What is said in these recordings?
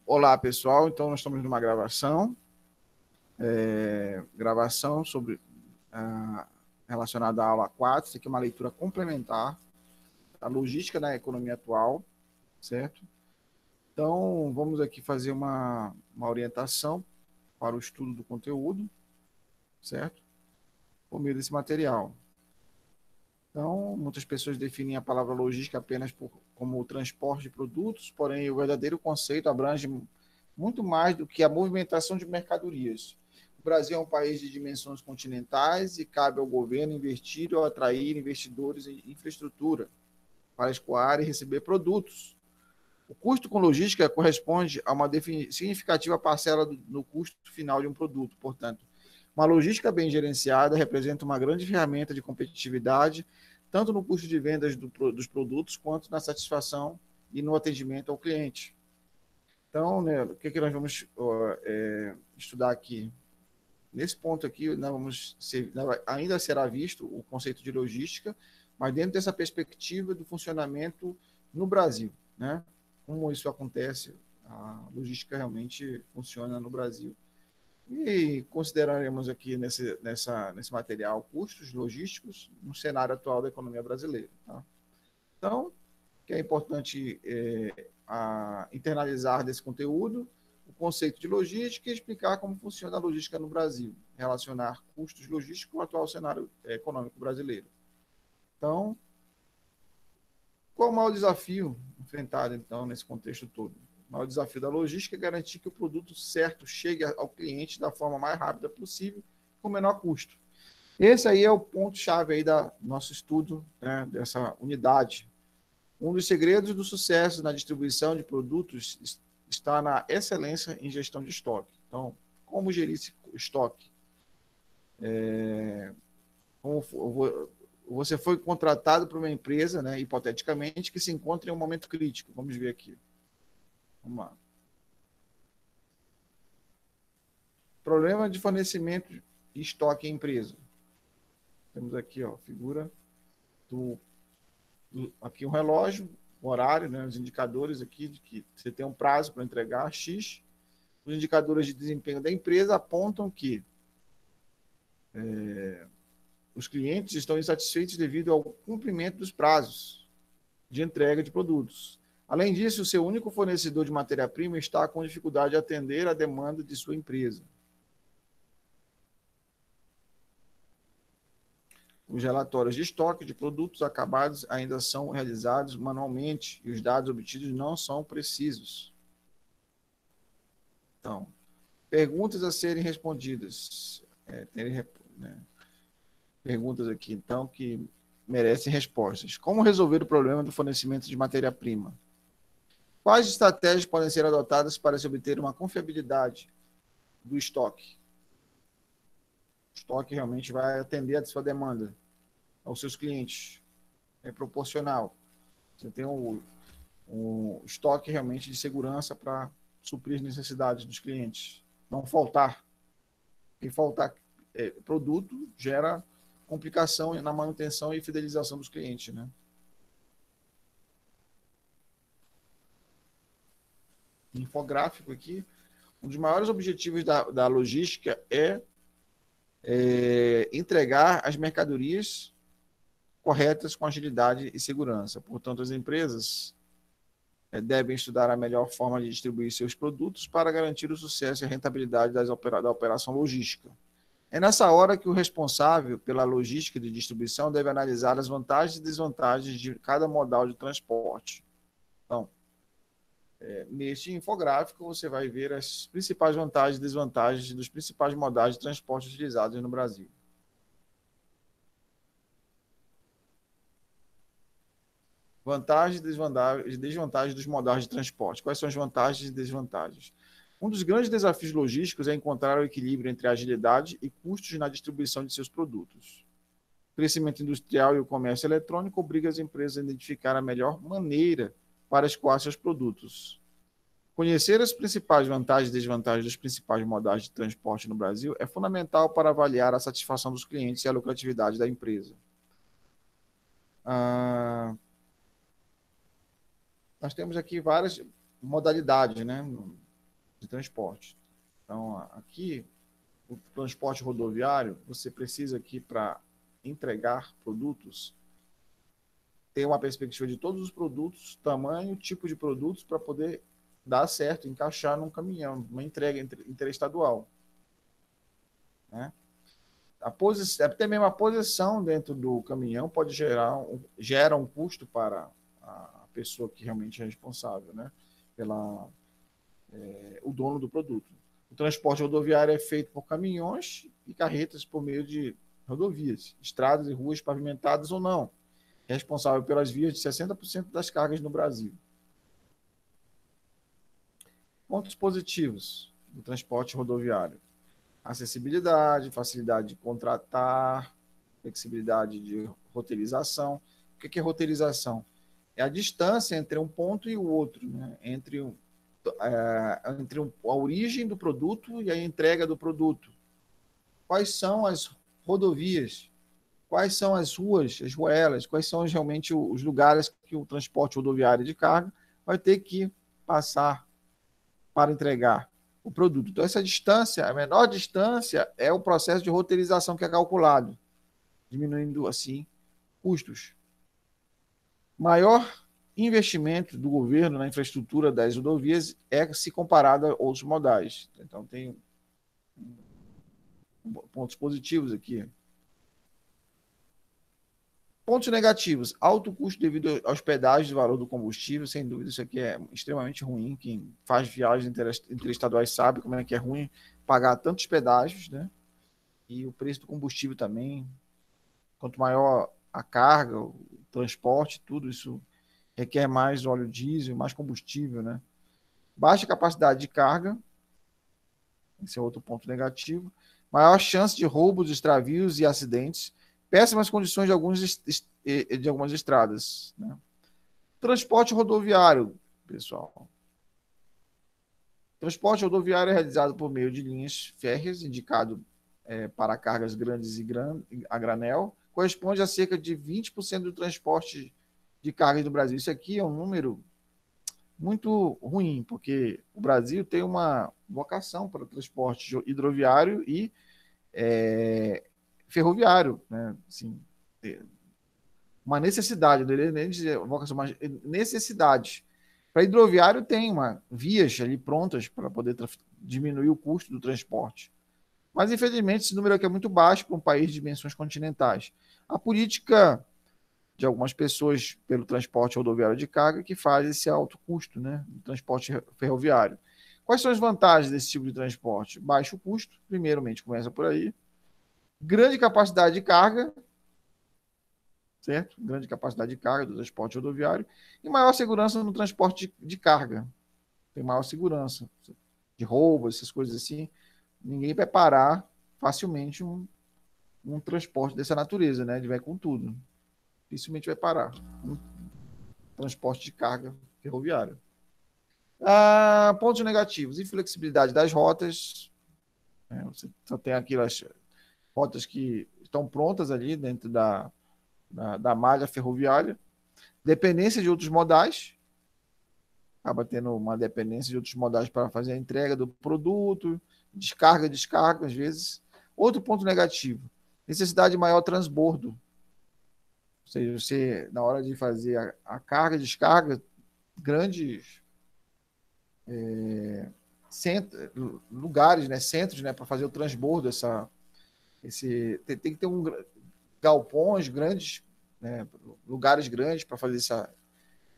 Olá, pessoal. Então, nós estamos numa gravação. Gravação sobre relacionada à aula 4. Isso aqui é uma leitura complementar da logística da economia atual, certo? Então, vamos aqui fazer uma orientação para o estudo do conteúdo, certo? Por meio desse material. Então, muitas pessoas definem a palavra logística apenas como o transporte de produtos, porém, o verdadeiro conceito abrange muito mais do que a movimentação de mercadorias. O Brasil é um país de dimensões continentais e cabe ao governo investir ou atrair investidores em infraestrutura para escoar e receber produtos. O custo com logística corresponde a uma significativa parcela no custo final de um produto. Portanto, uma logística bem gerenciada representa uma grande ferramenta de competitividade, tanto no custo de vendas dos produtos, quanto na satisfação e no atendimento ao cliente. Então, né, o que nós vamos estudar aqui? Nesse ponto aqui, ainda será visto o conceito de logística, mas dentro dessa perspectiva do funcionamento no Brasil, né? Como isso acontece, a logística realmente funciona no Brasil. E consideraremos aqui nesse material custos logísticos no cenário atual da economia brasileira. Tá? Então, que é importante internalizar desse conteúdo o conceito de logística e explicar como funciona a logística no Brasil, relacionar custos logísticos com o atual cenário econômico brasileiro. Então, qual o maior desafio enfrentado, então, nesse contexto todo? O maior desafio da logística é garantir que o produto certo chegue ao cliente da forma mais rápida possível, com o menor custo. Esse aí é o ponto-chave aí do nosso estudo, né, dessa unidade. Um dos segredos do sucesso na distribuição de produtos está na excelência em gestão de estoque. Então, como gerir esse estoque? Você foi contratado por uma empresa, né, hipoteticamente, que se encontra em um momento crítico. Vamos ver aqui. Vamos lá. Problema de fornecimento de estoque em empresa. Temos aqui, ó, figura aqui um relógio, o horário, né, os indicadores aqui de que você tem um prazo para entregar X. Os indicadores de desempenho da empresa apontam que os clientes estão insatisfeitos devido ao cumprimento dos prazos de entrega de produtos. Além disso, o seu único fornecedor de matéria-prima está com dificuldade de atender a demanda de sua empresa. Os relatórios de estoque de produtos acabados ainda são realizados manualmente e os dados obtidos não são precisos. Então, perguntas a serem respondidas. Perguntas aqui, então, que merecem respostas. Como resolver o problema do fornecimento de matéria-prima? Quais estratégias podem ser adotadas para se obter uma confiabilidade do estoque? O estoque realmente vai atender a sua demanda, aos seus clientes. É proporcional. Você tem um estoque realmente de segurança para suprir as necessidades dos clientes. Não faltar. E faltar produto gera complicação na manutenção e fidelização dos clientes, né? Infográfico aqui. Um dos maiores objetivos da logística é entregar as mercadorias corretas com agilidade e segurança. Portanto, as empresas devem estudar a melhor forma de distribuir seus produtos para garantir o sucesso e a rentabilidade da operação logística. É nessa hora que o responsável pela logística de distribuição deve analisar as vantagens e desvantagens de cada modal de transporte. Então, neste infográfico, você vai ver as principais vantagens e desvantagens dos principais modais de transporte utilizados no Brasil. Vantagens e desvantagens dos modais de transporte. Quais são as vantagens e desvantagens? Um dos grandes desafios logísticos é encontrar o equilíbrio entre agilidade e custos na distribuição de seus produtos. O crescimento industrial e o comércio eletrônico obrigam as empresas a identificar a melhor maneira para escoar seus produtos. Conhecer as principais vantagens e desvantagens dos principais modais de transporte no Brasil é fundamental para avaliar a satisfação dos clientes e a lucratividade da empresa. Nós temos aqui várias modalidade, né, de transporte. Então, aqui, o transporte rodoviário, você precisa aqui para entregar produtos, ter uma perspectiva de todos os produtos, tamanho, tipo de produtos, para poder dar certo, encaixar num caminhão, uma entrega interestadual. Né? Até mesmo a posição dentro do caminhão pode gera um custo para a pessoa que realmente é responsável, né? O dono do produto. O transporte rodoviário é feito por caminhões e carretas por meio de rodovias, estradas e ruas pavimentadas ou não, responsável pelas vias de 60% das cargas no Brasil. Pontos positivos do transporte rodoviário: acessibilidade, facilidade de contratar, flexibilidade de roteirização. O que é roteirização? É a distância entre um ponto e o outro, né? entre a origem do produto e a entrega do produto. Quais são as rodovias? Quais são as ruas, as ruelas? Quais são realmente os lugares que o transporte rodoviário de carga vai ter que passar para entregar o produto? Então, essa distância, a menor distância, é o processo de roteirização que é calculado, diminuindo, assim, custos. Maior investimento do governo na infraestrutura das rodovias é se comparado a outros modais. Então, tem pontos positivos aqui. Pontos negativos: alto custo devido aos pedágios e valor do combustível. Sem dúvida, isso aqui é extremamente ruim. Quem faz viagens interestaduais sabe como é que é ruim pagar tantos pedágios, né? E o preço do combustível também. Quanto maior a carga, o transporte, tudo isso requer mais óleo diesel, mais combustível, né? Baixa capacidade de carga, esse é outro ponto negativo. Maior chance de roubos, extravios e acidentes. Péssimas condições de algumas estradas. Né? Transporte rodoviário, pessoal. Transporte rodoviário é realizado por meio de linhas férreas, indicado para cargas grandes e a granel. Corresponde a cerca de 20% do transporte de cargas do Brasil. Isso aqui é um número muito ruim, porque o Brasil tem uma vocação para o transporte hidroviário e ferroviário, né? Assim, uma necessidade, não é nem dizer vocação, mas necessidade. Para hidroviário tem vias ali prontas para poder diminuir o custo do transporte. Mas, infelizmente, esse número aqui é muito baixo para um país de dimensões continentais. A política de algumas pessoas pelo transporte rodoviário de carga que faz esse alto custo, né, do transporte ferroviário. Quais são as vantagens desse tipo de transporte? Baixo custo, primeiramente, começa por aí. Grande capacidade de carga, certo? Grande capacidade de carga do transporte rodoviário e maior segurança no transporte de carga. Tem maior segurança de roubo, essas coisas assim. Ninguém vai parar facilmente um transporte dessa natureza, né? Ele vai com tudo. Dificilmente vai parar um transporte de carga ferroviário. Pontos negativos: inflexibilidade das rotas. Você só tem aquelas rotas que estão prontas ali dentro da malha ferroviária. Dependência de outros modais. Acaba tendo uma dependência de outros modais para fazer a entrega do produto. Descarga, às vezes. Outro ponto negativo: necessidade de maior transbordo. Ou seja, você, na hora de fazer a carga e descarga, grandes lugares, né, centros, né, para fazer o transbordo, tem que ter galpões grandes, né, lugares grandes para fazer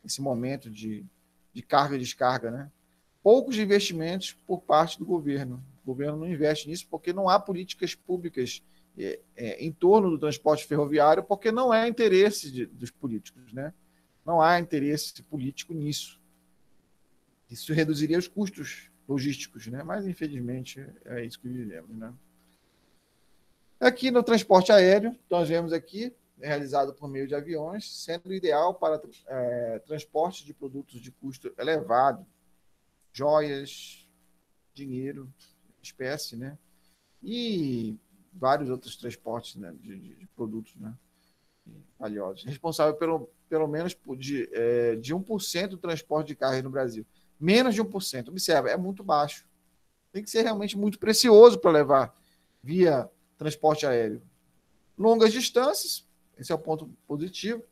esse momento de carga e descarga. Né? Poucos investimentos por parte do governo. O governo não investe nisso porque não há políticas públicas em torno do transporte ferroviário, porque não é interesse dos políticos. Né? Não há interesse político nisso. Isso reduziria os custos logísticos, né? Mas, infelizmente, é isso que vivemos. Né? Aqui no transporte aéreo, nós vemos aqui, realizado por meio de aviões, sendo ideal para transporte de produtos de custo elevado, joias, dinheiro, espécie, né? E vários outros transportes, né, de produtos, né, valiosos. Responsável pelo menos de 1% do transporte de carga no Brasil. Menos de 1%. Observa, é muito baixo. Tem que ser realmente muito precioso para levar via transporte aéreo. Longas distâncias, esse é o ponto positivo.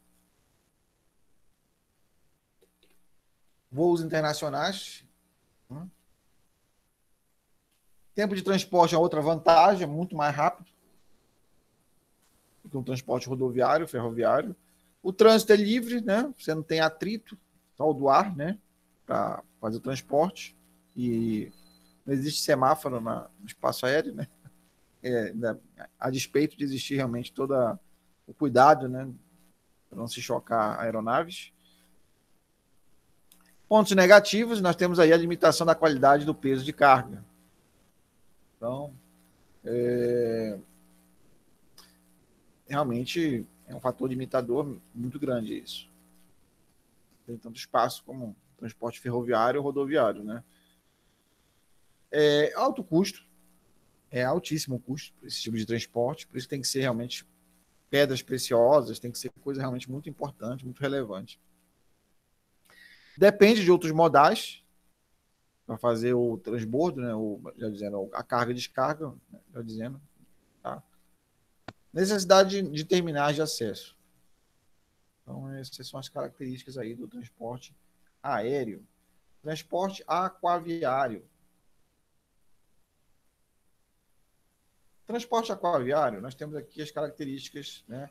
Voos internacionais. Tempo de transporte é outra vantagem, é muito mais rápido do que um transporte rodoviário, ferroviário. O trânsito é livre, né? Você não tem atrito, só do ar, né? Para fazer o transporte. E não existe semáforo no espaço aéreo, né? A despeito de existir realmente todo o cuidado, né? Para não se chocar aeronaves. Pontos negativos, nós temos aí a limitação da qualidade do peso de carga. Então, realmente é um fator limitador muito grande isso. Tem tanto espaço como transporte ferroviário ou rodoviário, né? Alto custo, é altíssimo o custo para esse tipo de transporte, por isso tem que ser realmente pedras preciosas, tem que ser coisa realmente muito importante, muito relevante. Depende de outros modais para fazer o transbordo, né? Já dizendo, a carga e descarga, né? Já dizendo, tá? Necessidade de terminais de acesso. Então, essas são as características aí do transporte aéreo. Transporte aquaviário. Transporte aquaviário, nós temos aqui as características, né?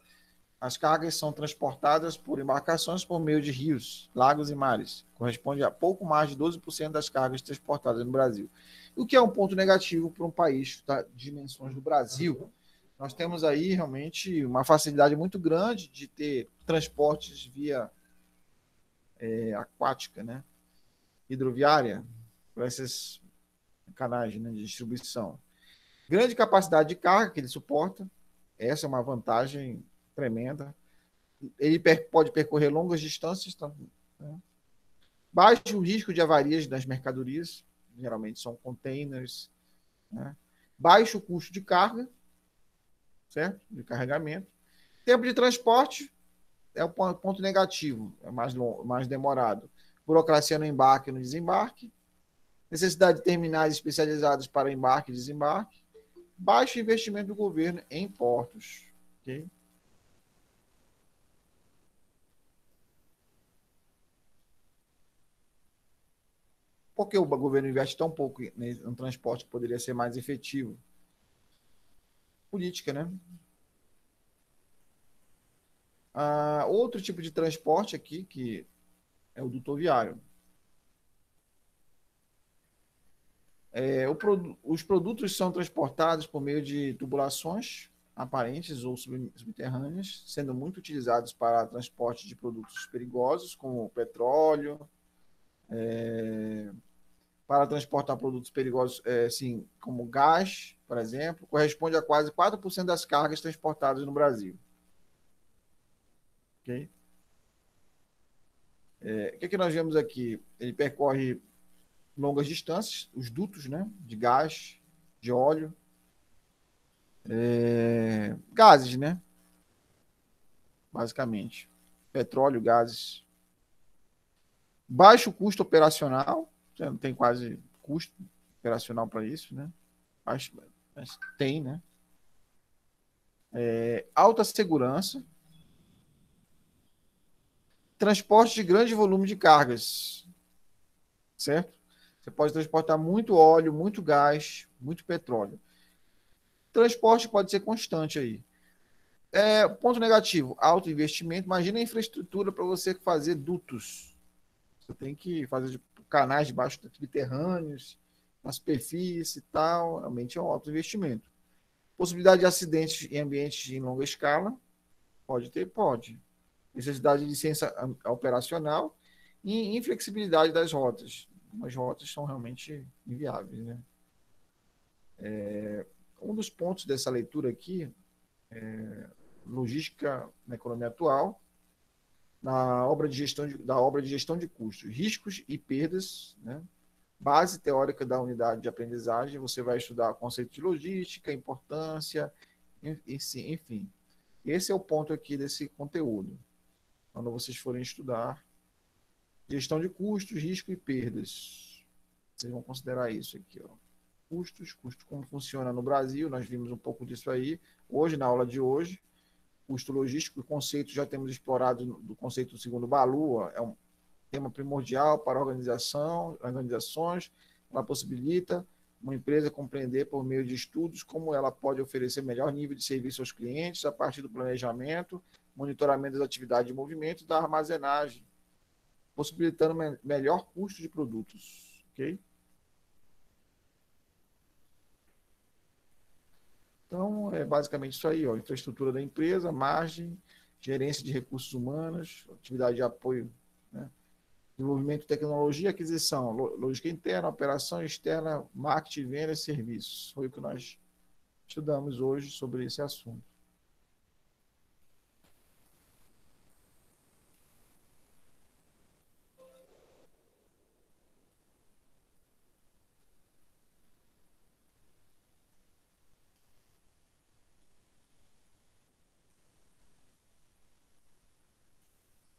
As cargas são transportadas por embarcações por meio de rios, lagos e mares. Corresponde a pouco mais de 12% das cargas transportadas no Brasil. O que é um ponto negativo para um país das dimensões do Brasil. Nós temos aí realmente uma facilidade muito grande de ter transportes via aquática, né? Hidroviária, por esses canais, né, de distribuição. Grande capacidade de carga que ele suporta, essa é uma vantagem tremenda. Ele pode percorrer longas distâncias, né? Baixo risco de avarias das mercadorias, geralmente são containers, né? Baixo custo de carga, certo? De carregamento. Tempo de transporte é o ponto negativo, é mais demorado. Burocracia no embarque e no desembarque. Necessidade de terminais especializados para embarque e desembarque. Baixo investimento do governo em portos. Okay? Por que o governo investe tão pouco no transporte que poderia ser mais efetivo? Política, né? Outro tipo de transporte aqui, que é o dutoviário. Os produtos são transportados por meio de tubulações aparentes ou subterrâneas, sendo muito utilizados para transporte de produtos perigosos, como petróleo, para transportar produtos perigosos, assim, como gás, por exemplo, corresponde a quase 4% das cargas transportadas no Brasil. Ok? O que nós vemos aqui? Ele percorre longas distâncias, os dutos, né, de gás, de óleo, gases, né, basicamente, petróleo, gases. Baixo custo operacional, você não tem quase custo operacional para isso, né? Baixo, mas tem, né? Alta segurança, transporte de grande volume de cargas, certo? Você pode transportar muito óleo, muito gás, muito petróleo. Transporte pode ser constante aí. Ponto negativo, alto investimento. Imagina a infraestrutura para você fazer dutos. Você tem que fazer canais debaixo subterrâneos, na superfície e tal. Realmente é um alto investimento. Possibilidade de acidentes em ambientes em longa escala. Pode ter? Pode. Necessidade de licença operacional e inflexibilidade das rotas. As rotas são realmente inviáveis, né? Um dos pontos dessa leitura aqui, logística na economia atual, da obra de gestão de custos, riscos e perdas, né? Base teórica da unidade de aprendizagem, você vai estudar o conceito de logística, importância, enfim. Esse é o ponto aqui desse conteúdo. Quando vocês forem estudar, Gestão de custos, risco e perdas. Vocês vão considerar isso aqui, ó. Custo, como funciona no Brasil, nós vimos um pouco disso aí. Hoje, na aula de hoje, custo logístico, o conceito já temos explorado do conceito do segundo Balu, ó, é um tema primordial para organizações, ela possibilita uma empresa compreender por meio de estudos como ela pode oferecer melhor nível de serviço aos clientes a partir do planejamento, monitoramento das atividades de movimento e da armazenagem, possibilitando melhor custo de produtos, ok? Então, é basicamente isso aí, ó, infraestrutura da empresa, margem, gerência de recursos humanos, atividade de apoio, né? Desenvolvimento de tecnologia, aquisição, lógica interna, operação externa, marketing, venda e serviços. Foi o que nós estudamos hoje sobre esse assunto.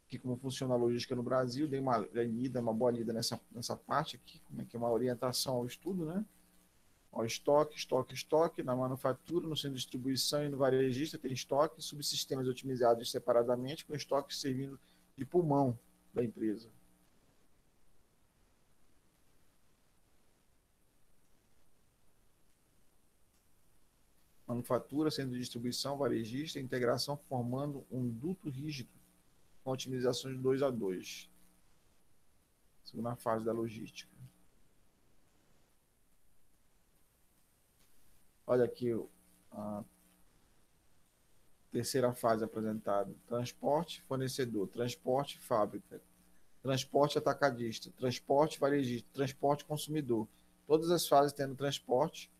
Aqui como funciona a logística no Brasil, dei uma boa lida nessa parte aqui, como é que é uma orientação ao estudo, né? Ó, estoque, na manufatura, no centro de distribuição e no varejista tem estoque, subsistemas otimizados separadamente, com estoque servindo de pulmão da empresa. Manufatura, centro de distribuição, varejista, integração formando um duto rígido com otimização de 2 a 2. Segunda fase da logística. Olha aqui a terceira fase apresentada: transporte, fornecedor, transporte, fábrica, transporte atacadista, transporte varejista, transporte consumidor. Todas as fases tendo transporte.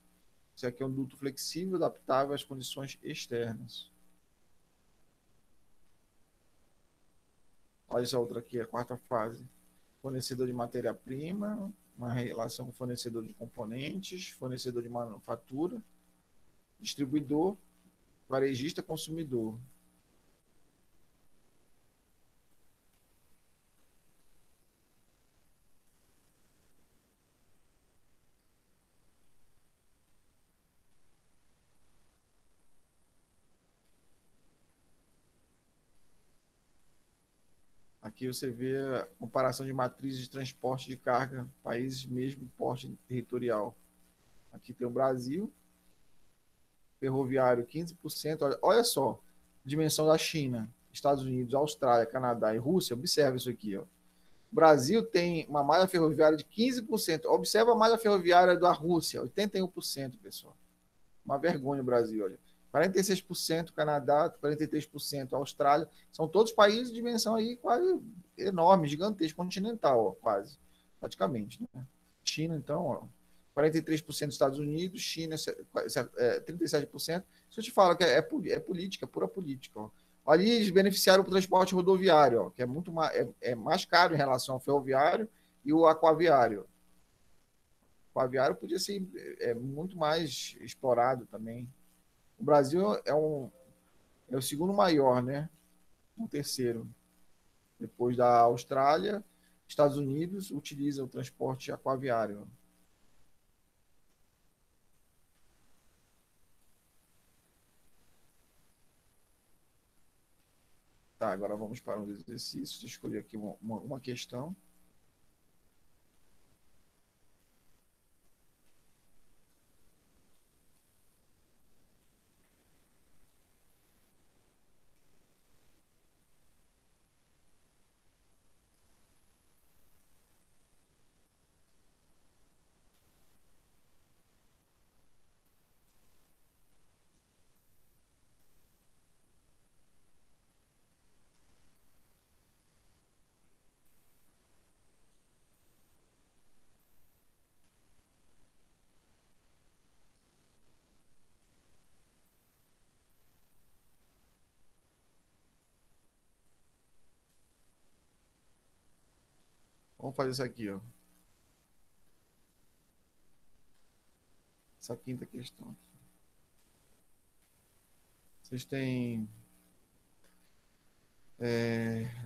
Isso aqui é um duto flexível, adaptável às condições externas. Olha essa outra aqui, a quarta fase. Fornecedor de matéria-prima, uma relação com fornecedor de componentes, fornecedor de manufatura, distribuidor, varejista, consumidor. Aqui você vê a comparação de matrizes de transporte de carga, países mesmo porte territorial. Aqui tem o Brasil, ferroviário 15%. Olha só, dimensão da China, Estados Unidos, Austrália, Canadá e Rússia. Observa isso aqui. Ó. O Brasil tem uma malha ferroviária de 15%. Observa a malha ferroviária da Rússia, 81%, pessoal. Uma vergonha o Brasil, olha. 46% Canadá, 43% Austrália. São todos países de dimensão aí quase enorme, gigantesco, continental, ó, quase, praticamente. Né? China, então, ó, 43% Estados Unidos, China 37%. Se eu te falo que é política, pura política. Ó. Ali eles beneficiaram o transporte rodoviário, ó, que é muito mais, mais caro em relação ao ferroviário e o aquaviário. O aviário podia ser muito mais explorado também. O Brasil é o segundo maior, né? O terceiro. Depois da Austrália, Estados Unidos utiliza o transporte aquaviário. Tá, agora vamos para um exercício. Escolher aqui uma questão. Vamos fazer isso aqui, ó. Essa quinta questão. Vocês têm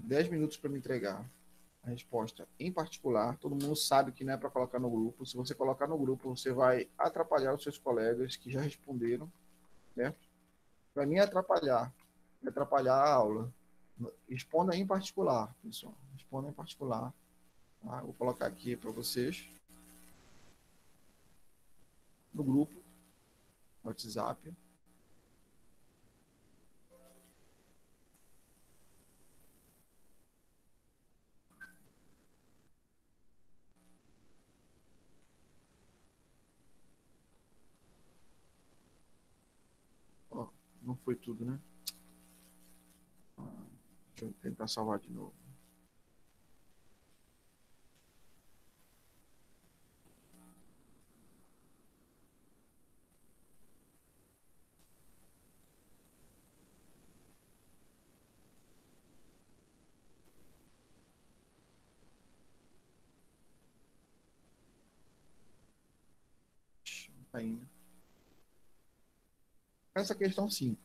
10 minutos para me entregar. a resposta em particular. Todo mundo sabe que não é para colocar no grupo. Se você colocar no grupo, você vai atrapalhar os seus colegas que já responderam, certo? Para mim, atrapalhar a aula. Responda em particular, pessoal. Responda em particular. Tá? Vou colocar aqui para vocês no grupo, no WhatsApp. Ó, não foi tudo, né? Deixa eu tentar salvar de novo. Não tá indo. Essa questão, sim.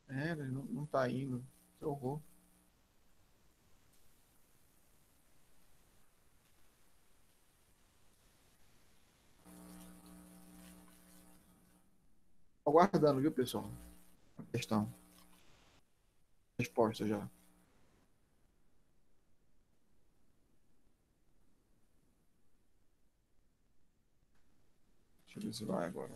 É, não tá indo. Que horror. Aguardando, viu, pessoal? A questão. Resposta já. Deixa eu ver se vai agora.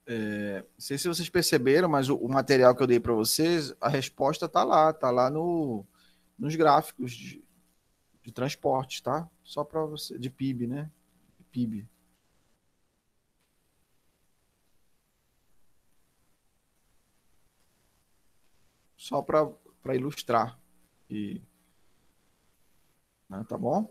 Não sei se vocês perceberam, mas o material que eu dei para vocês, a resposta tá lá no, nos gráficos de transporte, tá? Só para você, de PIB, né? PIB. Só para ilustrar. E, né, tá bom?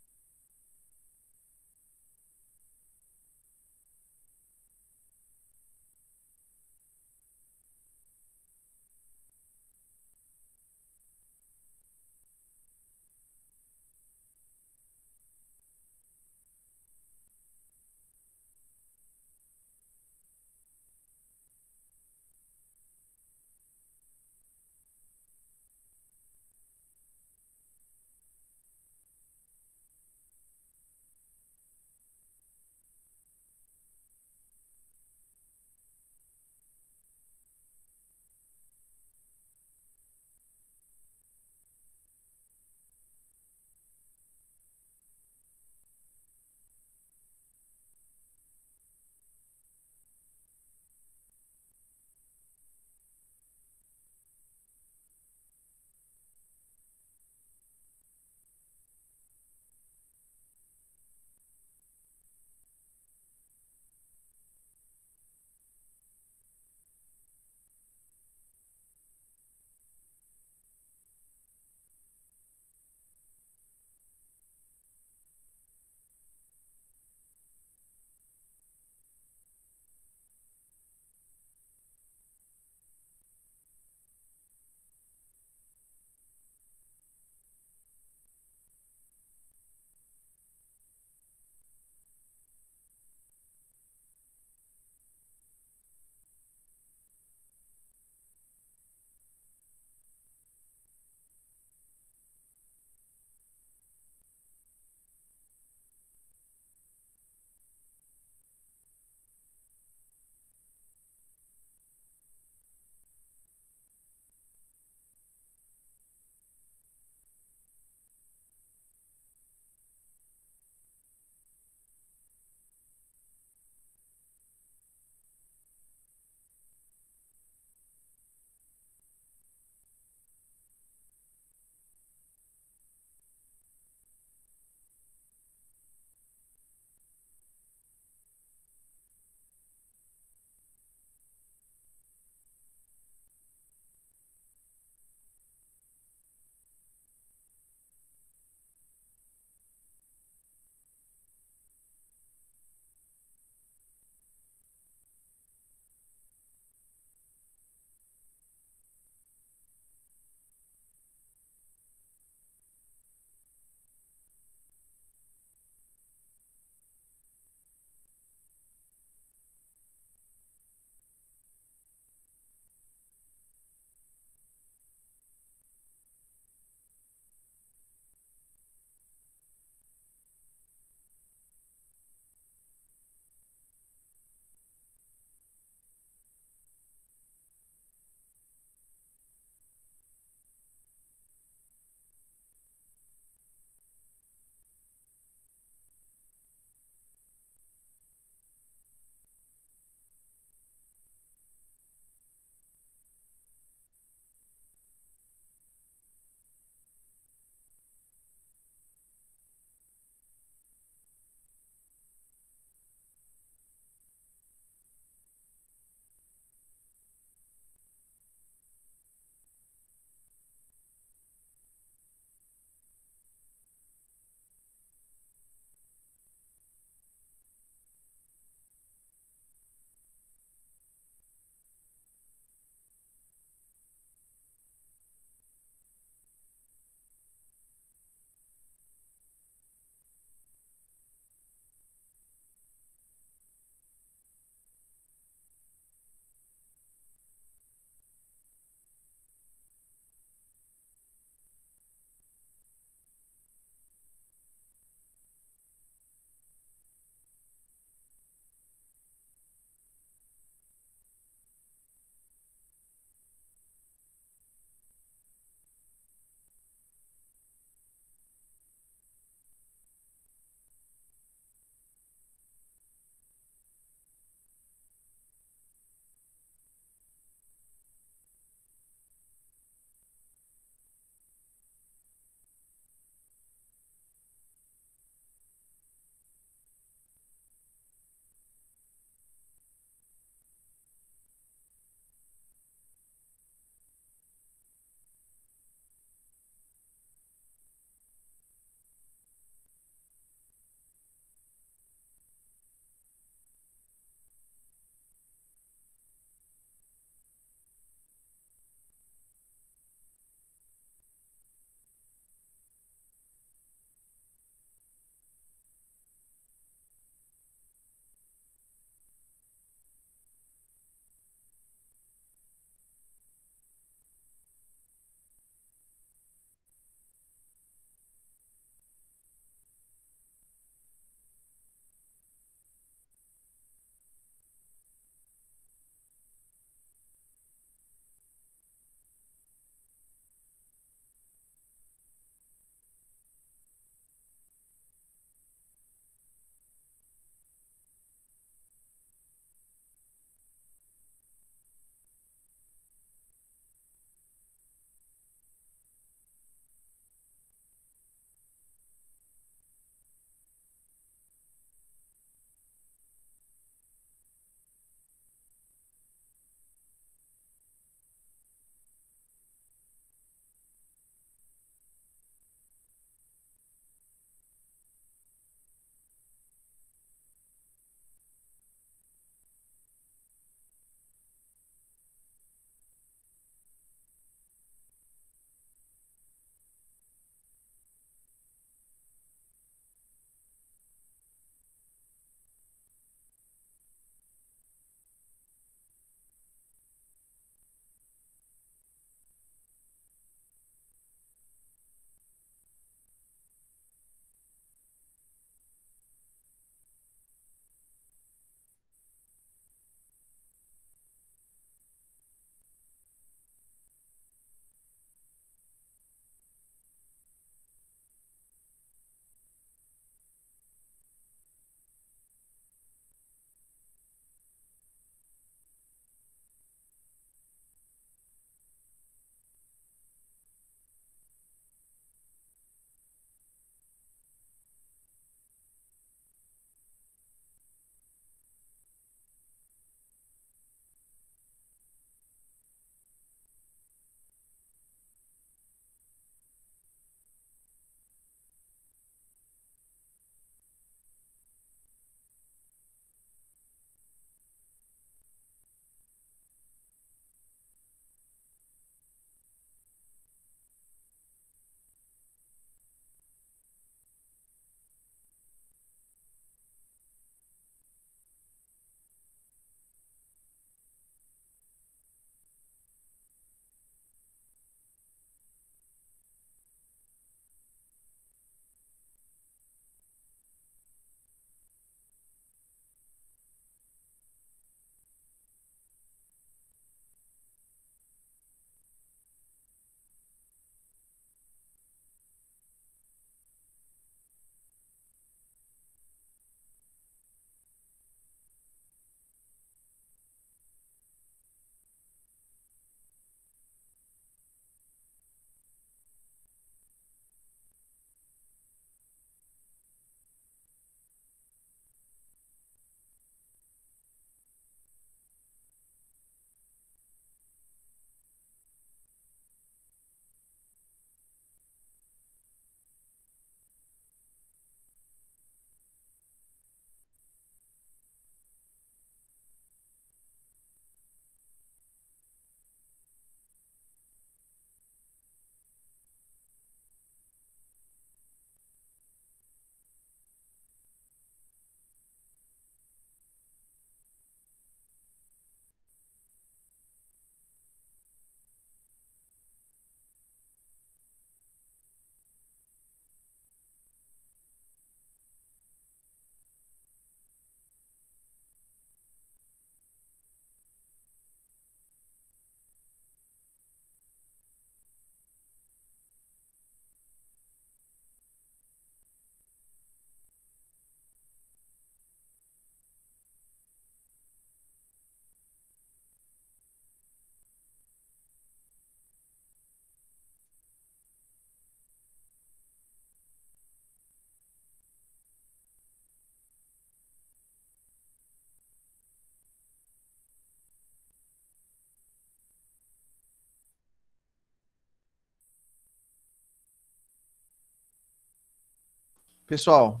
Pessoal,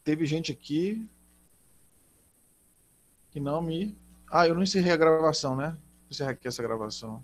teve gente aqui que não me... Ah, eu não encerrei a gravação, né? Vou encerrar aqui essa gravação.